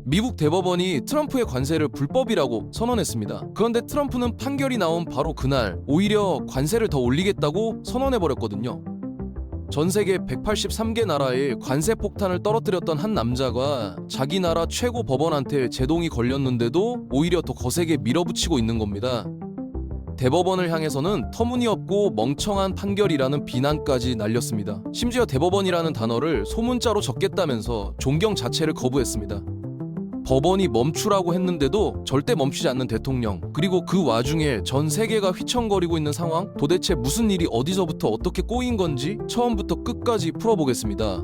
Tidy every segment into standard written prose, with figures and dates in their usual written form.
미국 대법원이 트럼프의 관세를 불법이라고 선언했습니다. 그런데 트럼프는 판결이 나온 바로 그날 오히려 관세를 더 올리겠다고 선언해버렸거든요. 전 세계 183개 나라에 관세 폭탄을 떨어뜨렸던 한 남자가 자기 나라 최고 법원한테 제동이 걸렸는데도 오히려 더 거세게 밀어붙이고 있는 겁니다. 대법원을 향해서는 터무니없고 멍청한 판결이라는 비난까지 날렸습니다. 심지어 대법원이라는 단어를 소문자로 적겠다면서 존경 자체를 거부했습니다. 법원이 멈추라고 했는데도 절대 멈추지 않는 대통령, 그리고 그 와중에 전 세계가 휘청거리고 있는 상황, 도대체 무슨 일이 어디서부터 어떻게 꼬인 건지 처음부터 끝까지 풀어보겠습니다.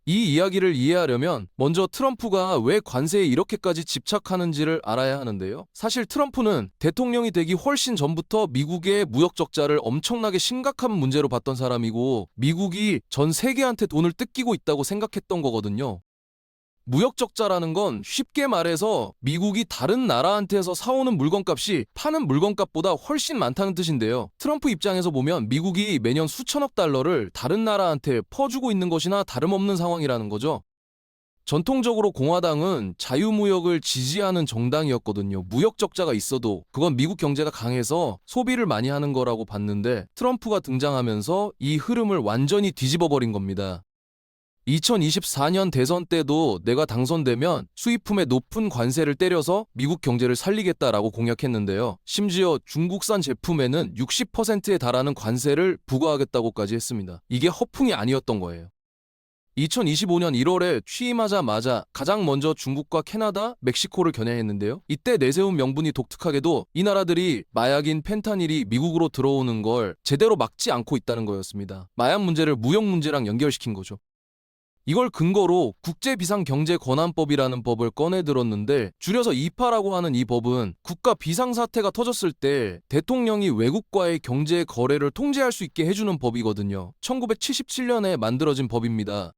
이 이야기를 이해하려면 먼저 트럼프가 왜 관세에 이렇게까지 집착하는지를 알아야 하는데요. 사실 트럼프는 대통령이 되기 훨씬 전부터 미국의 무역 적자를 엄청나게 심각한 문제로 봤던 사람이고 미국이 전 세계한테 돈을 뜯기고 있다고 생각했던 거거든요. 무역 적자라는 건 쉽게 말해서 미국이 다른 나라한테서 사오는 물건값이 파는 물건값보다 훨씬 많다는 뜻인데요. 트럼프 입장에서 보면 미국이 매년 수천억 달러를 다른 나라한테 퍼주고 있는 것이나 다름없는 상황이라는 거죠. 전통적으로 공화당은 자유무역을 지지하는 정당이었거든요. 무역 적자가 있어도 그건 미국 경제가 강해서 소비를 많이 하는 거라고 봤는데 트럼프가 등장하면서 이 흐름을 완전히 뒤집어버린 겁니다. 2024년 대선 때도 내가 당선되면 수입품에 높은 관세를 때려서 미국 경제를 살리겠다라고 공약했는데요. 심지어 중국산 제품에는 60%에 달하는 관세를 부과하겠다고까지 했습니다. 이게 허풍이 아니었던 거예요. 2025년 1월에 취임하자마자 가장 먼저 중국과 캐나다, 멕시코를 겨냥했는데요. 이때 내세운 명분이 독특하게도 이 나라들이 마약인 펜타닐이 미국으로 들어오는 걸 제대로 막지 않고 있다는 거였습니다. 마약 문제를 무역 문제랑 연결시킨 거죠. 이걸 근거로 국제비상경제권한법이라는 법을 꺼내들었는데 줄여서 이파라고 하는 이 법은 국가 비상사태가 터졌을 때 대통령이 외국과의 경제 거래를 통제할 수 있게 해주는 법이거든요. 1977년에 만들어진 법입니다.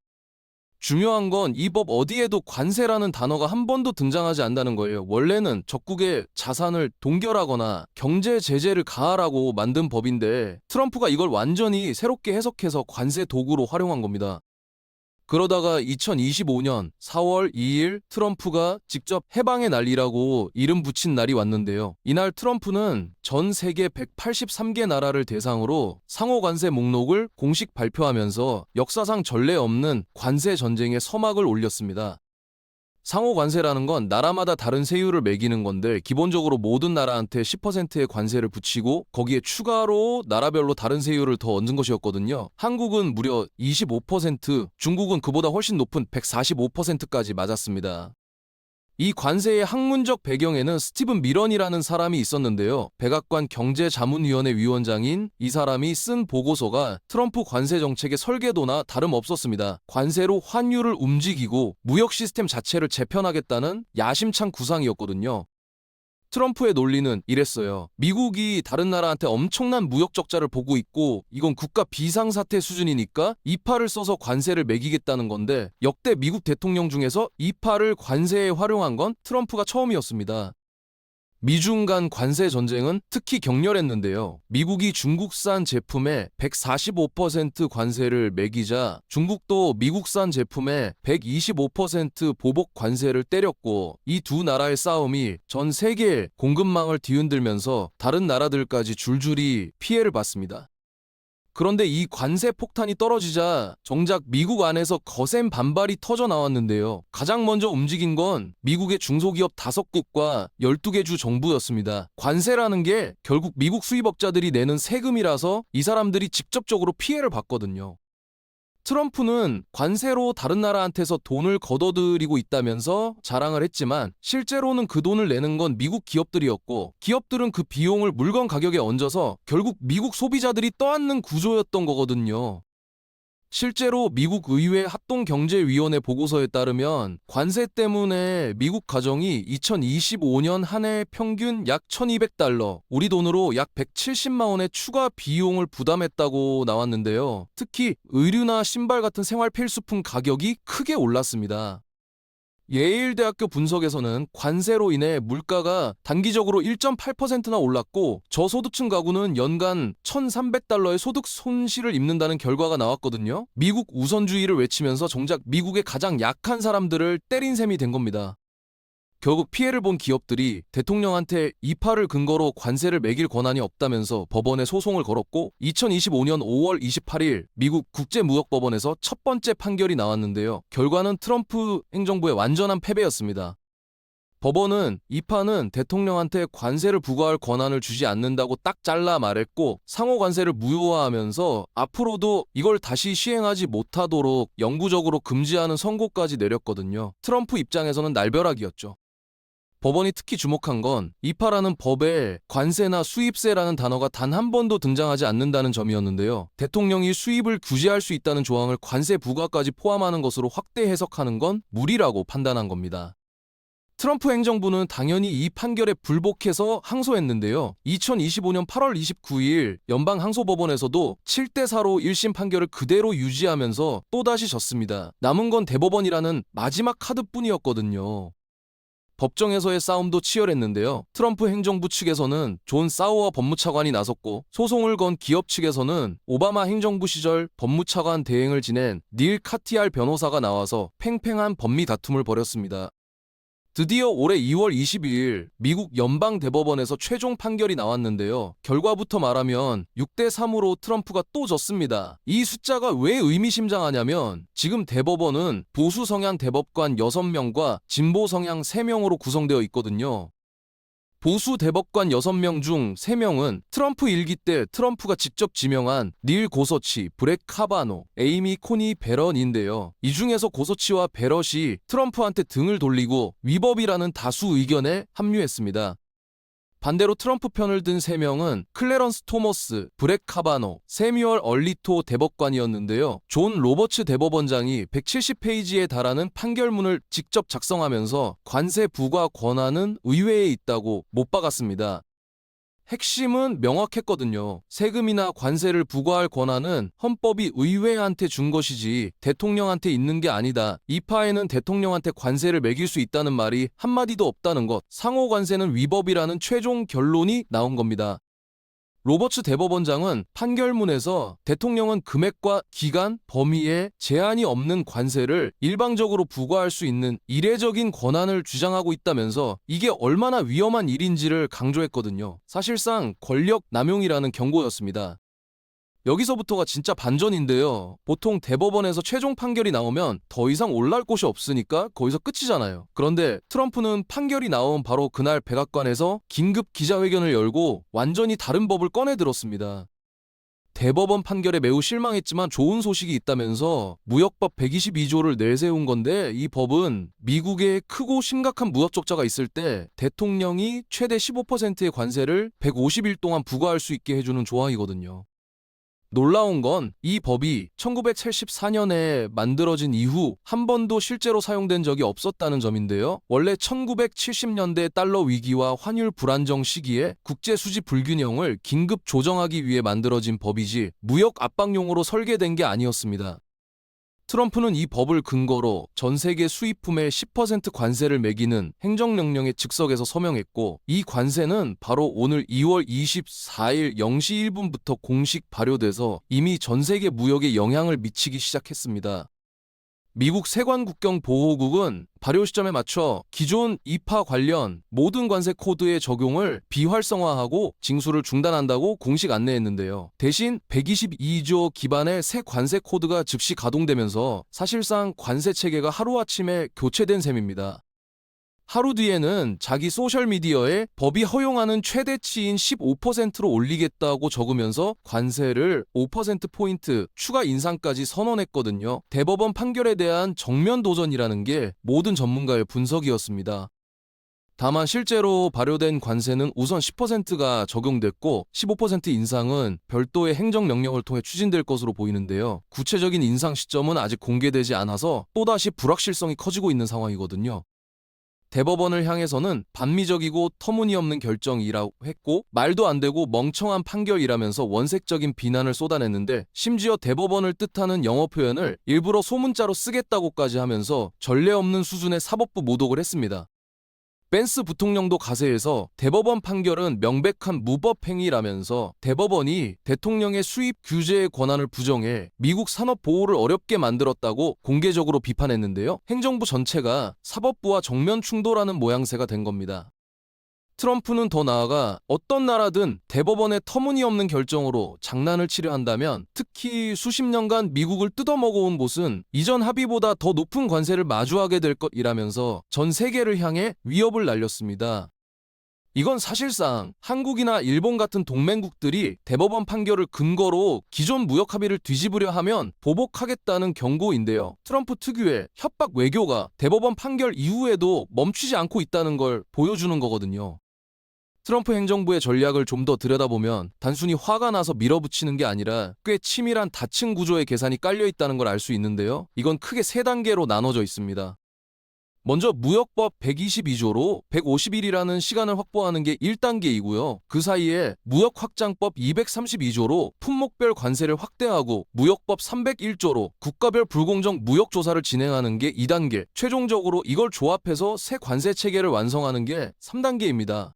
중요한 건 이 법 어디에도 관세라는 단어가 한 번도 등장하지 않는다는 거예요. 원래는 적국의 자산을 동결하거나 경제 제재를 가하라고 만든 법인데 트럼프가 이걸 완전히 새롭게 해석해서 관세 도구로 활용한 겁니다. 그러다가 2025년 4월 2일 트럼프가 직접 해방의 날이라고 이름 붙인 날이 왔는데요. 이날 트럼프는 전 세계 183개 나라를 대상으로 상호관세 목록을 공식 발표하면서 역사상 전례 없는 관세 전쟁에 서막을 올렸습니다. 상호관세라는 건 나라마다 다른 세율을 매기는 건데 기본적으로 모든 나라한테 10%의 관세를 붙이고 거기에 추가로 나라별로 다른 세율을 더 얹은 것이었거든요. 한국은 무려 25%, 중국은 그보다 훨씬 높은 145%까지 맞았습니다. 이 관세의 학문적 배경에는 스티븐 미런이라는 사람이 있었는데요. 백악관 경제자문위원회 위원장인 이 사람이 쓴 보고서가 트럼프 관세 정책의 설계도나 다름없었습니다. 관세로 환율을 움직이고 무역 시스템 자체를 재편하겠다는 야심찬 구상이었거든요. 트럼프의 논리는 이랬어요. 미국이 다른 나라한테 엄청난 무역 적자를 보고 있고 이건 국가 비상사태 수준이니까 이파를 써서 관세를 매기겠다는 건데 역대 미국 대통령 중에서 이파를 관세에 활용한 건 트럼프가 처음이었습니다. 미중 간 관세 전쟁은 특히 격렬했는데요. 미국이 중국산 제품에 145% 관세를 매기자 중국도 미국산 제품에 125% 보복 관세를 때렸고 이 두 나라의 싸움이 전 세계 공급망을 뒤흔들면서 다른 나라들까지 줄줄이 피해를 봤습니다. 그런데 이 관세 폭탄이 떨어지자 정작 미국 안에서 거센 반발이 터져 나왔는데요. 가장 먼저 움직인 건 미국의 중소기업 5국과 12개 주 정부였습니다. 관세라는 게 결국 미국 수입업자들이 내는 세금이라서 이 사람들이 직접적으로 피해를 봤거든요. 트럼프는 관세로 다른 나라한테서 돈을 걷어들이고 있다면서 자랑을 했지만 실제로는 그 돈을 내는 건 미국 기업들이었고 기업들은 그 비용을 물건 가격에 얹어서 결국 미국 소비자들이 떠안는 구조였던 거거든요. 실제로 미국 의회 합동경제위원회 보고서에 따르면 관세 때문에 미국 가정이 2025년 한 해 평균 약 1,200달러, 우리 돈으로 약 170만 원의 추가 비용을 부담했다고 나왔는데요. 특히 의류나 신발 같은 생활 필수품 가격이 크게 올랐습니다. 예일대학교 분석에서는 관세로 인해 물가가 단기적으로 1.8%나 올랐고 저소득층 가구는 연간 1,300달러의 소득 손실을 입는다는 결과가 나왔거든요. 미국 우선주의를 외치면서 정작 미국의 가장 약한 사람들을 때린 셈이 된 겁니다. 결국 피해를 본 기업들이 대통령한테 이파를 근거로 관세를 매길 권한이 없다면서 법원에 소송을 걸었고 2025년 5월 28일 미국 국제무역법원에서 첫 번째 판결이 나왔는데요. 결과는 트럼프 행정부의 완전한 패배였습니다. 법원은 이파는 대통령한테 관세를 부과할 권한을 주지 않는다고 딱 잘라 말했고 상호 관세를 무효화하면서 앞으로도 이걸 다시 시행하지 못하도록 영구적으로 금지하는 선고까지 내렸거든요. 트럼프 입장에서는 날벼락이었죠. 법원이 특히 주목한 건 이파라는 법에 관세나 수입세라는 단어가 단 한 번도 등장하지 않는다는 점이었는데요. 대통령이 수입을 규제할 수 있다는 조항을 관세 부과까지 포함하는 것으로 확대 해석하는 건 무리라고 판단한 겁니다. 트럼프 행정부는 당연히 이 판결에 불복해서 항소했는데요. 2025년 8월 29일 연방항소법원에서도 7대4로 1심 판결을 그대로 유지하면서 또다시 졌습니다. 남은 건 대법원이라는 마지막 카드뿐이었거든요. 법정에서의 싸움도 치열했는데요. 트럼프 행정부 측에서는 존 사우어 법무차관이 나섰고 소송을 건 기업 측에서는 오바마 행정부 시절 법무차관 대행을 지낸 닐 카티알 변호사가 나와서 팽팽한 법리 다툼을 벌였습니다. 드디어 올해 2월 22일 미국 연방대법원에서 최종 판결이 나왔는데요. 결과부터 말하면 6대3으로 트럼프가 또 졌습니다. 이 숫자가 왜 의미심장하냐면 지금 대법원은 보수 성향 대법관 6명과 진보 성향 3명으로 구성되어 있거든요. 보수 대법관 6명 중 3명은 트럼프 일기 때 트럼프가 직접 지명한 닐 고서치, 브렉 카바노, 에이미 코니 베런인데요. 이 중에서 고서치와 베럿이 트럼프한테 등을 돌리고 위법이라는 다수 의견에 합류했습니다. 반대로 트럼프 편을 든 3명은 클래런스 토머스, 브렉 카바노, 세뮤얼 얼리토 대법관이었는데요. 존 로버츠 대법원장이 170페이지에 달하는 판결문을 직접 작성하면서 관세 부과 권한은 의회에 있다고 못 박았습니다. 핵심은 명확했거든요. 세금이나 관세를 부과할 권한은 헌법이 의회한테 준 것이지 대통령한테 있는 게 아니다. 이파에는 대통령한테 관세를 매길 수 있다는 말이 한마디도 없다는 것. 상호 관세는 위법이라는 최종 결론이 나온 겁니다. 로버츠 대법원장은 판결문에서 대통령은 금액과 기간, 범위에 제한이 없는 관세를 일방적으로 부과할 수 있는 이례적인 권한을 주장하고 있다면서 이게 얼마나 위험한 일인지를 강조했거든요. 사실상 권력 남용이라는 경고였습니다. 여기서부터가 진짜 반전인데요. 보통 대법원에서 최종 판결이 나오면 더 이상 올라올 곳이 없으니까 거기서 끝이잖아요. 그런데 트럼프는 판결이 나온 바로 그날 백악관에서 긴급 기자회견을 열고 완전히 다른 법을 꺼내 들었습니다. 대법원 판결에 매우 실망했지만 좋은 소식이 있다면서 무역법 122조를 내세운 건데 이 법은 미국에 크고 심각한 무역 적자가 있을 때 대통령이 최대 15%의 관세를 150일 동안 부과할 수 있게 해주는 조항이거든요. 놀라운 건 이 법이 1974년에 만들어진 이후 한 번도 실제로 사용된 적이 없었다는 점인데요. 원래 1970년대 달러 위기와 환율 불안정 시기에 국제 수지 불균형을 긴급 조정하기 위해 만들어진 법이지 무역 압박용으로 설계된 게 아니었습니다. 트럼프는 이 법을 근거로 전 세계 수입품에 10% 관세를 매기는 행정명령에 즉석에서 서명했고 이 관세는 바로 오늘 2월 24일 0시 1분부터 공식 발효돼서 이미 전 세계 무역에 영향을 미치기 시작했습니다. 미국 세관국경보호국은 발효 시점에 맞춰 기존 이파 관련 모든 관세 코드의 적용을 비활성화하고 징수를 중단한다고 공식 안내했는데요. 대신 122조 기반의 새 관세 코드가 즉시 가동되면서 사실상 관세 체계가 하루아침에 교체된 셈입니다. 하루 뒤에는 자기 소셜미디어에 법이 허용하는 최대치인 15%로 올리겠다고 적으면서 관세를 5%포인트 추가 인상까지 선언했거든요. 대법원 판결에 대한 정면 도전이라는 게 모든 전문가의 분석이었습니다. 다만 실제로 발효된 관세는 우선 10%가 적용됐고 15% 인상은 별도의 행정명령을 통해 추진될 것으로 보이는데요. 구체적인 인상 시점은 아직 공개되지 않아서 또다시 불확실성이 커지고 있는 상황이거든요. 대법원을 향해서는 반미적이고 터무니없는 결정이라고 했고 말도 안 되고 멍청한 판결이라면서 원색적인 비난을 쏟아냈는데 심지어 대법원을 뜻하는 영어 표현을 일부러 소문자로 쓰겠다고까지 하면서 전례 없는 수준의 사법부 모독을 했습니다. 펜스 부통령도 가세에서 대법원 판결은 명백한 무법행위라면서 대법원이 대통령의 수입 규제의 권한을 부정해 미국 산업 보호를 어렵게 만들었다고 공개적으로 비판했는데요. 행정부 전체가 사법부와 정면 충돌하는 모양새가 된 겁니다. 트럼프는 더 나아가 어떤 나라든 대법원의 터무니없는 결정으로 장난을 치려 한다면 특히 수십 년간 미국을 뜯어먹어온 곳은 이전 합의보다 더 높은 관세를 마주하게 될 것이라면서 전 세계를 향해 위협을 날렸습니다. 이건 사실상 한국이나 일본 같은 동맹국들이 대법원 판결을 근거로 기존 무역 합의를 뒤집으려 하면 보복하겠다는 경고인데요. 트럼프 특유의 협박 외교가 대법원 판결 이후에도 멈추지 않고 있다는 걸 보여주는 거거든요. 트럼프 행정부의 전략을 좀 더 들여다보면 단순히 화가 나서 밀어붙이는 게 아니라 꽤 치밀한 다층 구조의 계산이 깔려 있다는 걸 알 수 있는데요. 이건 크게 세 단계로 나눠져 있습니다. 먼저 무역법 122조로 150일이라는 시간을 확보하는 게 1단계이고요. 그 사이에 무역확장법 232조로 품목별 관세를 확대하고 무역법 301조로 국가별 불공정 무역조사를 진행하는 게 2단계, 최종적으로 이걸 조합해서 새 관세 체계를 완성하는 게 3단계입니다.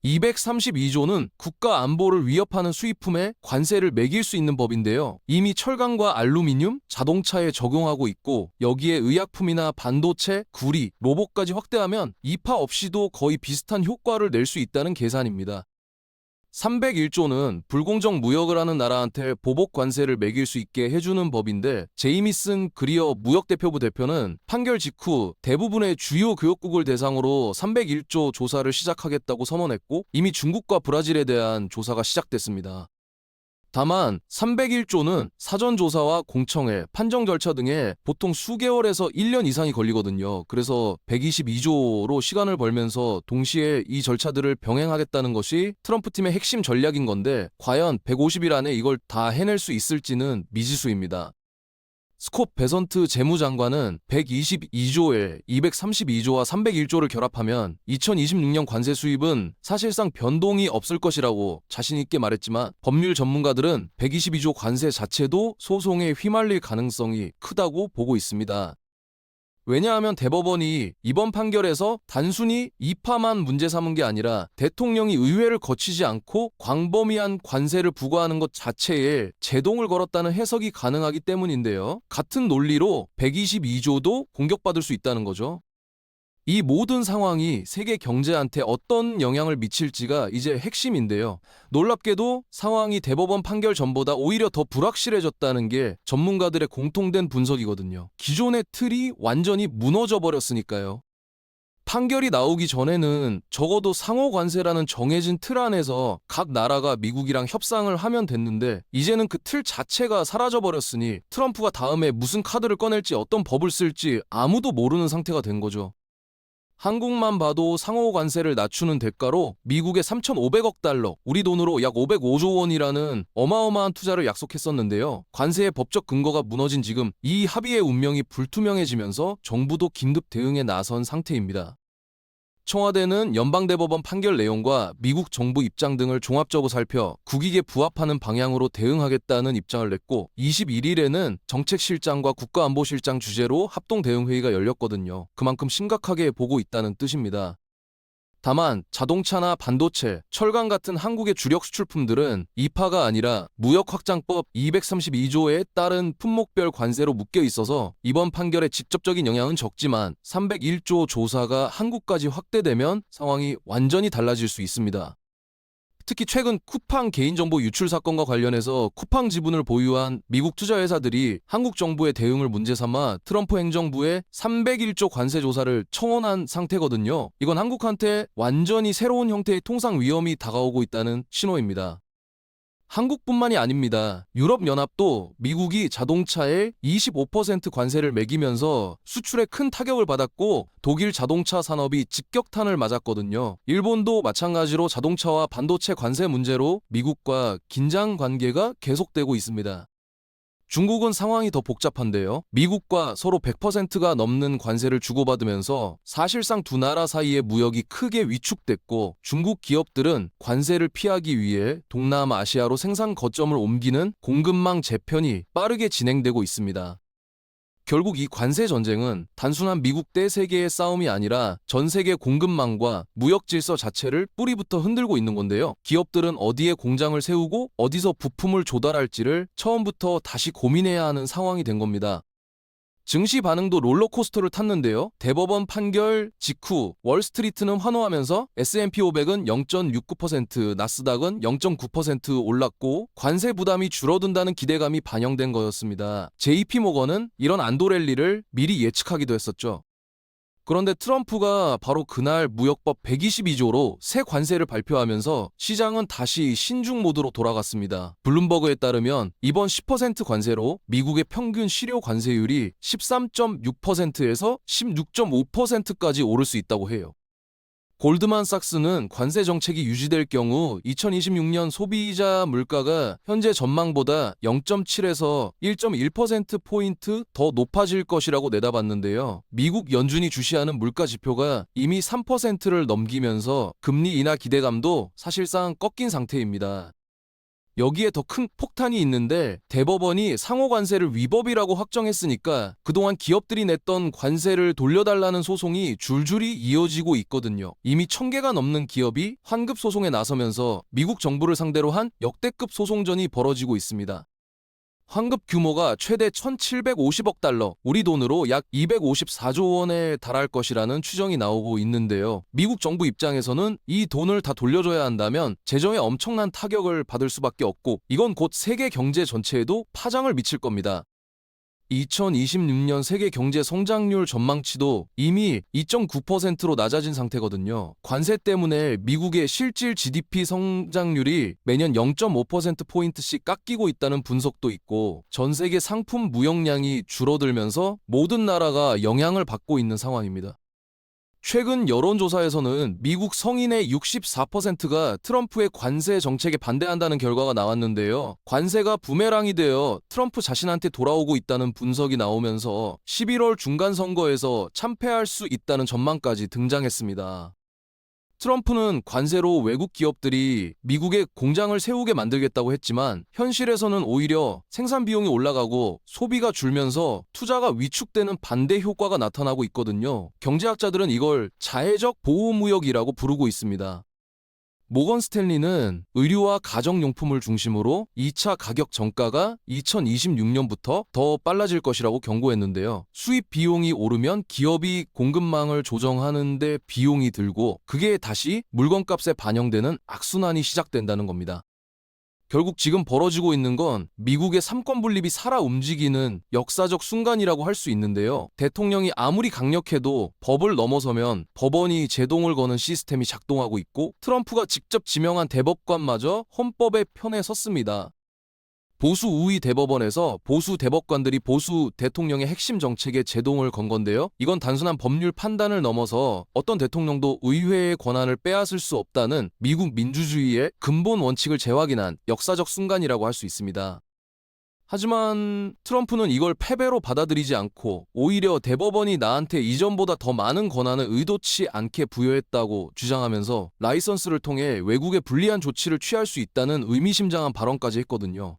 232조는 국가 안보를 위협하는 수입품에 관세를 매길 수 있는 법인데요. 이미 철강과 알루미늄, 자동차에 적용하고 있고 여기에 의약품이나 반도체, 구리, 로봇까지 확대하면 이파 없이도 거의 비슷한 효과를 낼 수 있다는 계산입니다. 301조는 불공정 무역을 하는 나라한테 보복 관세를 매길 수 있게 해주는 법인데 제이미슨 그리어 무역대표부 대표는 판결 직후 대부분의 주요 교역국을 대상으로 301조 조사를 시작하겠다고 선언했고 이미 중국과 브라질에 대한 조사가 시작됐습니다. 다만 301조는 사전조사와 공청회, 판정 절차 등에 보통 수개월에서 1년 이상이 걸리거든요. 그래서 122조로 시간을 벌면서 동시에 이 절차들을 병행하겠다는 것이 트럼프 팀의 핵심 전략인 건데 과연 150일 안에 이걸 다 해낼 수 있을지는 미지수입니다. 스콧 베선트 재무장관은 122조에 232조와 301조를 결합하면 2026년 관세 수입은 사실상 변동이 없을 것이라고 자신 있게 말했지만 법률 전문가들은 122조 관세 자체도 소송에 휘말릴 가능성이 크다고 보고 있습니다. 왜냐하면 대법원이 이번 판결에서 단순히 이파만 문제 삼은 게 아니라 대통령이 의회를 거치지 않고 광범위한 관세를 부과하는 것 자체에 제동을 걸었다는 해석이 가능하기 때문인데요. 같은 논리로 122조도 공격받을 수 있다는 거죠. 이 모든 상황이 세계 경제한테 어떤 영향을 미칠지가 이제 핵심인데요. 놀랍게도 상황이 대법원 판결 전보다 오히려 더 불확실해졌다는 게 전문가들의 공통된 분석이거든요. 기존의 틀이 완전히 무너져 버렸으니까요. 판결이 나오기 전에는 적어도 상호 관세라는 정해진 틀 안에서 각 나라가 미국이랑 협상을 하면 됐는데 이제는 그 틀 자체가 사라져 버렸으니 트럼프가 다음에 무슨 카드를 꺼낼지 어떤 법을 쓸지 아무도 모르는 상태가 된 거죠. 한국만 봐도 상호 관세를 낮추는 대가로 미국의 3,500억 달러, 우리 돈으로 약 505조 원이라는 어마어마한 투자를 약속했었는데요. 관세의 법적 근거가 무너진 지금 이 합의의 운명이 불투명해지면서 정부도 긴급 대응에 나선 상태입니다. 청와대는 연방대법원 판결 내용과 미국 정부 입장 등을 종합적으로 살펴 국익에 부합하는 방향으로 대응하겠다는 입장을 냈고 21일에는 정책실장과 국가안보실장 주재로 합동대응회의가 열렸거든요. 그만큼 심각하게 보고 있다는 뜻입니다. 다만 자동차나 반도체, 철강 같은 한국의 주력 수출품들은 이파가 아니라 무역확장법 232조에 따른 품목별 관세로 묶여 있어서 이번 판결에 직접적인 영향은 적지만 301조 조사가 한국까지 확대되면 상황이 완전히 달라질 수 있습니다. 특히 최근 쿠팡 개인정보 유출 사건과 관련해서 쿠팡 지분을 보유한 미국 투자회사들이 한국 정부의 대응을 문제 삼아 트럼프 행정부의 301조 관세 조사를 청원한 상태거든요. 이건 한국한테 완전히 새로운 형태의 통상 위험이 다가오고 있다는 신호입니다. 한국뿐만이 아닙니다. 유럽연합도 미국이 자동차에 25% 관세를 매기면서 수출에 큰 타격을 받았고 독일 자동차 산업이 직격탄을 맞았거든요. 일본도 마찬가지로 자동차와 반도체 관세 문제로 미국과 긴장 관계가 계속되고 있습니다. 중국은 상황이 더 복잡한데요. 미국과 서로 100%가 넘는 관세를 주고받으면서 사실상 두 나라 사이의 무역이 크게 위축됐고, 중국 기업들은 관세를 피하기 위해 동남아시아로 생산 거점을 옮기는 공급망 재편이 빠르게 진행되고 있습니다. 결국 이 관세 전쟁은 단순한 미국 대 세계의 싸움이 아니라 전 세계 공급망과 무역 질서 자체를 뿌리부터 흔들고 있는 건데요. 기업들은 어디에 공장을 세우고 어디서 부품을 조달할지를 처음부터 다시 고민해야 하는 상황이 된 겁니다. 증시 반응도 롤러코스터를 탔는데요. 대법원 판결 직후 월스트리트는 환호하면서 S&P 500은 0.69%, 나스닥은 0.9% 올랐고 관세 부담이 줄어든다는 기대감이 반영된 거였습니다. JP모건은 이런 안도 랠리를 미리 예측하기도 했었죠. 그런데 트럼프가 바로 그날 무역법 122조로 새 관세를 발표하면서 시장은 다시 신중 모드로 돌아갔습니다. 블룸버그에 따르면 이번 10% 관세로 미국의 평균 실효 관세율이 13.6%에서 16.5%까지 오를 수 있다고 해요. 골드만삭스는 관세 정책이 유지될 경우 2026년 소비자 물가가 현재 전망보다 0.7에서 1.1%포인트 더 높아질 것이라고 내다봤는데요. 미국 연준이 주시하는 물가 지표가 이미 3%를 넘기면서 금리 인하 기대감도 사실상 꺾인 상태입니다. 여기에 더 큰 폭탄이 있는데, 대법원이 상호 관세를 위법이라고 확정했으니까 그동안 기업들이 냈던 관세를 돌려달라는 소송이 줄줄이 이어지고 있거든요. 이미 1000개가 넘는 기업이 환급 소송에 나서면서 미국 정부를 상대로 한 역대급 소송전이 벌어지고 있습니다. 환급 규모가 최대 1750억 달러, 우리 돈으로 약 254조 원에 달할 것이라는 추정이 나오고 있는데요. 미국 정부 입장에서는 이 돈을 다 돌려줘야 한다면 재정에 엄청난 타격을 받을 수밖에 없고, 이건 곧 세계 경제 전체에도 파장을 미칠 겁니다. 2026년 세계 경제 성장률 전망치도 이미 2.9%로 낮아진 상태거든요. 관세 때문에 미국의 실질 GDP 성장률이 매년 0.5%포인트씩 깎이고 있다는 분석도 있고, 전 세계 상품 무역량이 줄어들면서 모든 나라가 영향을 받고 있는 상황입니다. 최근 여론조사에서는 미국 성인의 64%가 트럼프의 관세 정책에 반대한다는 결과가 나왔는데요. 관세가 부메랑이 되어 트럼프 자신한테 돌아오고 있다는 분석이 나오면서 11월 중간선거에서 참패할 수 있다는 전망까지 등장했습니다. 트럼프는 관세로 외국 기업들이 미국에 공장을 세우게 만들겠다고 했지만, 현실에서는 오히려 생산 비용이 올라가고 소비가 줄면서 투자가 위축되는 반대 효과가 나타나고 있거든요. 경제학자들은 이걸 자해적 보호무역이라고 부르고 있습니다. 모건 스탠리는 의류와 가정용품을 중심으로 2차 가격 정가가 2026년부터 더 빨라질 것이라고 경고했는데요. 수입 비용이 오르면 기업이 공급망을 조정하는 데 비용이 들고, 그게 다시 물건값에 반영되는 악순환이 시작된다는 겁니다. 결국 지금 벌어지고 있는 건 미국의 삼권 분립이 살아 움직이는 역사적 순간이라고 할 수 있는데요. 대통령이 아무리 강력해도 법을 넘어서면 법원이 제동을 거는 시스템이 작동하고 있고, 트럼프가 직접 지명한 대법관마저 헌법의 편에 섰습니다. 보수 우위 대법원에서 보수 대법관들이 보수 대통령의 핵심 정책에 제동을 건 건데요. 이건 단순한 법률 판단을 넘어서 어떤 대통령도 의회의 권한을 빼앗을 수 없다는 미국 민주주의의 근본 원칙을 재확인한 역사적 순간이라고 할 수 있습니다. 하지만 트럼프는 이걸 패배로 받아들이지 않고 오히려 대법원이 나한테 이전보다 더 많은 권한을 의도치 않게 부여했다고 주장하면서 라이선스를 통해 외국에 불리한 조치를 취할 수 있다는 의미심장한 발언까지 했거든요.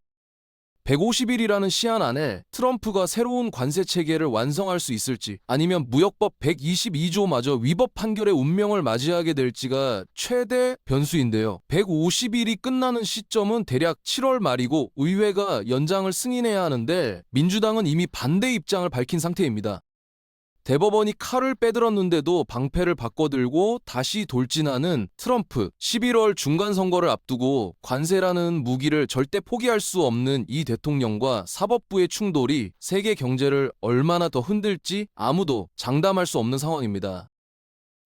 150일이라는 시한 안에 트럼프가 새로운 관세 체계를 완성할 수 있을지, 아니면 무역법 122조마저 위법 판결의 운명을 맞이하게 될지가 최대 변수인데요. 150일이 끝나는 시점은 대략 7월 말이고 의회가 연장을 승인해야 하는데, 민주당은 이미 반대 입장을 밝힌 상태입니다. 대법원이 칼을 빼들었는데도 방패를 바꿔들고 다시 돌진하는 트럼프. 11월 중간선거를 앞두고 관세라는 무기를 절대 포기할 수 없는 이 대통령과 사법부의 충돌이 세계 경제를 얼마나 더 흔들지 아무도 장담할 수 없는 상황입니다.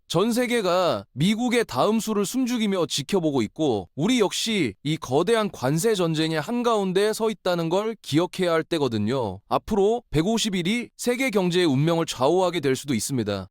전 세계가 미국의 다음 수를 숨죽이며 지켜보고 있고, 우리 역시 이 거대한 관세 전쟁의 한가운데 서 있다는 걸 기억해야 할 때거든요. 앞으로 150일이 세계 경제의 운명을 좌우하게 될 수도 있습니다.